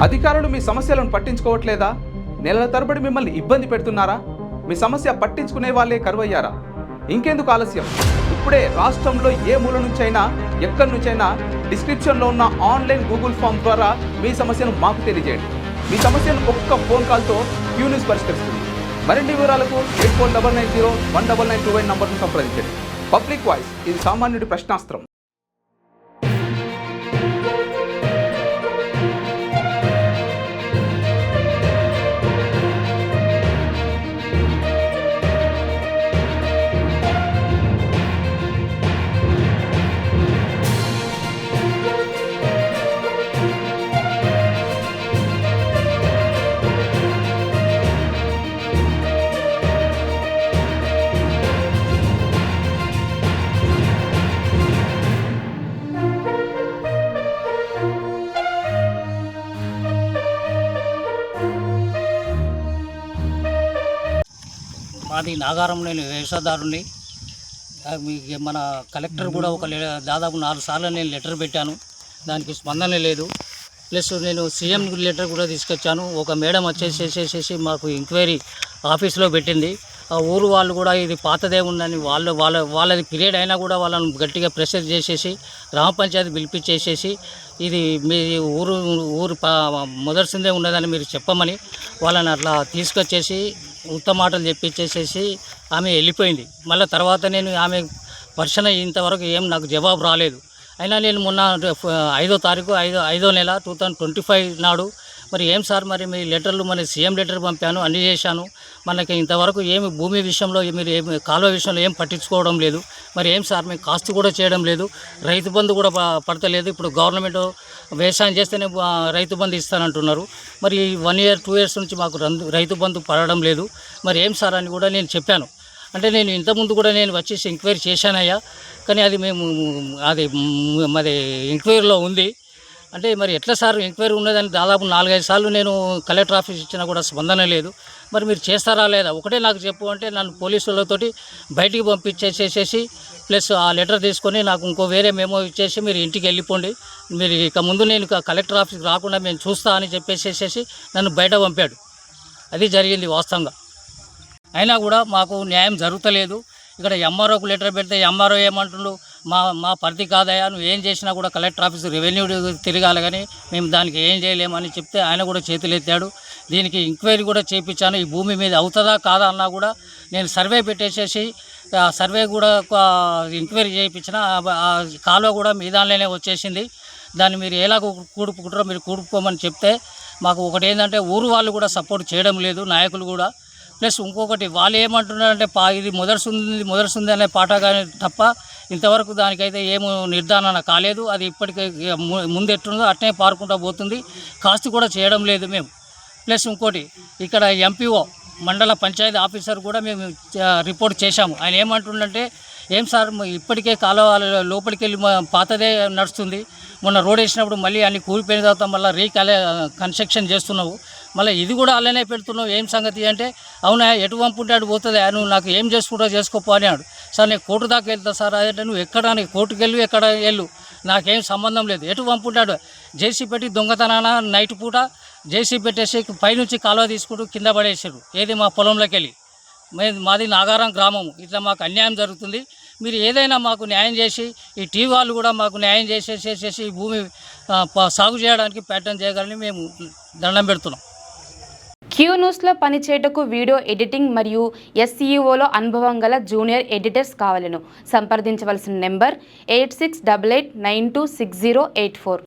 అధికారులు మీ సమస్యలను పట్టించుకోవట్లేదా? నెలల తరబడి మిమ్మల్ని ఇబ్బంది పెడుతున్నారా? మీ సమస్య పట్టించుకునే వాళ్ళే కరువయ్యారా? ఇంకెందుకు ఆలస్యం? ఇప్పుడే రాష్ట్రంలో ఏ మూల నుంచైనా ఎక్కడి నుంచైనా డిస్క్రిప్షన్లో ఉన్న ఆన్లైన్ గూగుల్ ఫామ్ ద్వారా మీ సమస్యను మాకు తెలియజేయండి. మీ సమస్యను ఒక్క ఫోన్ కాల్తో క్యూ న్యూస్ పరిష్కరిస్తుంది. మరిన్ని వివరాలకు 8490199929 నంబర్ను సంప్రదించండి. పబ్లిక్ వాయిస్, ఇది సామాన్యుడి ప్రశ్నాస్త్రం. మాది నాగారం, నేను వ్యవసాయదారుని. మన కలెక్టర్ కూడా దాదాపు 4 సార్లు నేను లెటర్ పెట్టాను, దానికి స్పందన లేదు. ప్లస్ నేను సీఎం లెటర్ కూడా తీసుకొచ్చాను. ఒక మేడం వచ్చేసేసేసి మాకు ఎంక్వైరీ ఆఫీస్లో పెట్టింది. ఆ ఊరు వాళ్ళు కూడా ఇది పాతదే ఉందని వాళ్ళది పీరియడ్ అయినా కూడా వాళ్ళని గట్టిగా ప్రెషర్ చేసేసి గ్రామ పంచాయతీ పిలిపించేసేసి ఇది మీ ఊరు మొదటిసిందే ఉన్నదని మీరు చెప్పమని వాళ్ళని అట్లా తీసుకొచ్చేసి ఉత్త మాటలు చెప్పించేసేసి ఆమె వెళ్ళిపోయింది. మళ్ళీ తర్వాత నేను ఆమె పర్సన్ ఇంతవరకు ఏం నాకు జవాబు రాలేదు. అయినా నేను మొన్న 5వ తారీఖు 5వ నెల 2025 నాడు మరి ఏం సార్ మరి మీ లెటర్లు మన సీఎం లెటర్ పంపాను, అన్నీ చేశాను, మనకి ఇంతవరకు ఏమి భూమి విషయంలో మీరు ఏమి కాలువ విషయంలో ఏం పట్టించుకోవడం లేదు, మరి ఏం సార్ మేము కాస్ట్ కూడా చేయడం లేదు, రైతు బంధు కూడా పడతలేదు. ఇప్పుడు గవర్నమెంట్ వ్యవసాయం చేస్తేనే రైతు బంధు ఇస్తానంటున్నారు, మరి 1 year 2 years నుంచి మాకు రైతు బంధు పడడం లేదు, మరి ఏం సార్ అని కూడా నేను చెప్పాను. అంటే నేను ఇంతకుముందు కూడా నేను వచ్చేసి ఎంక్వైరీ చేశానయ్యా, కానీ అది మాది ఎంక్వైరీలో ఉంది. అంటే మరి ఎట్లా సార్ ఎంక్వైరీ ఉన్నదని దాదాపు 4-5 సార్లు నేను కలెక్టర్ ఆఫీస్ ఇచ్చినా కూడా స్పందన లేదు. మరి మీరు చేస్తారా లేదా ఒకటే నాకు చెప్పు అంటే నన్ను పోలీసులతోటి బయటికి పంపించేసేసి ప్లస్ ఆ లెటర్ తీసుకొని నాకు ఇంకో వేరే మెమో ఇచ్చేసి మీరు ఇంటికి వెళ్ళిపోండి, మీరు ఇక ముందు నేను కలెక్టర్ ఆఫీస్కి రాకుండా మేము చూస్తా అని చెప్పేసేసి నన్ను బయట పంపాడు. అది జరిగింది వాస్తవంగా. అయినా కూడా మాకు న్యాయం జరుగుతలేదు. ఇక్కడ ఎంఆర్ఓకు లెటర్ పెడితే ఎంఆర్ఓ ఏమంటుండు, మా పరిధి కాదయా, నువ్వు ఏం చేసినా కూడా కలెక్టర్ ఆఫీస్ రెవెన్యూ తిరగాలి, కానీ మేము దానికి ఏం చేయలేమని చెప్తే ఆయన కూడా చేతులెత్తాడు. దీనికి ఎంక్వైరీ కూడా చేయించాను. ఈ భూమి మీద అవుతుందా కాదా అన్నా కూడా నేను సర్వే పెట్టేసేసి సర్వే కూడా ఎంక్వైరీ చేయించిన కాలువ కూడా మీ దానిలోనే వచ్చేసింది. దాన్ని మీరు ఎలా కూడుకుంటారో మీరు కూడుకోమని చెప్తే మాకు ఒకటి ఏంటంటే ఊరు వాళ్ళు కూడా సపోర్ట్ చేయడం లేదు, నాయకులు కూడా. ప్లస్ ఇంకొకటి వాళ్ళు ఏమంటున్నారంటే ఇది మొదలుస్తుంది అనే పాట కానీ తప్ప ఇంతవరకు దానికైతే ఏమో నిర్ధారణ కాలేదు. అది ఇప్పటికే ముందు ఎట్టుందో అట్నే పారుకుంటూ పోతుంది, కాస్ట్ కూడా చేయడం లేదు మేము. ప్లస్ ఇంకోటి ఇక్కడ ఎంపీఓ మండల పంచాయతీ ఆఫీసర్ కూడా మేము రిపోర్ట్ చేశాము. ఆయన ఏమంటుండంటే ఏం సార్ ఇప్పటికే కాలువ లోపలికి వెళ్ళి పాతదే నడుస్తుంది, మొన్న రోడ్ వేసినప్పుడు మళ్ళీ అన్ని కూలిపోయిన తర్వాత మళ్ళీ కన్స్ట్రక్షన్ చేస్తున్నావు, మళ్ళీ ఇది కూడా అలానే పెడుతున్నావు, ఏం సంగతి అంటే అవునా ఎటు పంపుంటాడు పోతుంది, నువ్వు నాకు ఏం చేసుకుంటా చేసుకోపో అన్నాడు. సార్ నేను కోర్టు దాకా వెళ్తా సార్, అదంటే నువ్వు ఎక్కడ కోర్టుకు వెళ్ళు ఎక్కడ వెళ్ళు నాకేం సంబంధం లేదు, ఎటు పంపుంటాడు జేసీ పెట్టి దొంగతనాన నైట్ పూట జేసీ పెట్టేసి పైనుంచి కాలువ తీసుకుంటూ కింద పడేసారు, ఏది మా పొలంలోకి వెళ్ళి. మాది నాగారం గ్రామము, ఇట్లా మాకు అన్యాయం జరుగుతుంది, మీరు ఏదైనా మాకు న్యాయం చేసి ఈ టీవీ వాళ్ళు కూడా మాకు న్యాయం చేసేసేసి ఈ భూమి సాగు చేయడానికి ప్రయత్నం చేయగలని మేము దండం పెడుతున్నాం. క్యూ న్యూస్లో పనిచేయటకు వీడియో ఎడిటింగ్ మరియు SEOలో అనుభవం గల జూనియర్ ఎడిటర్స్ కావాలను సంప్రదించవలసిన నెంబర్ 8688926084.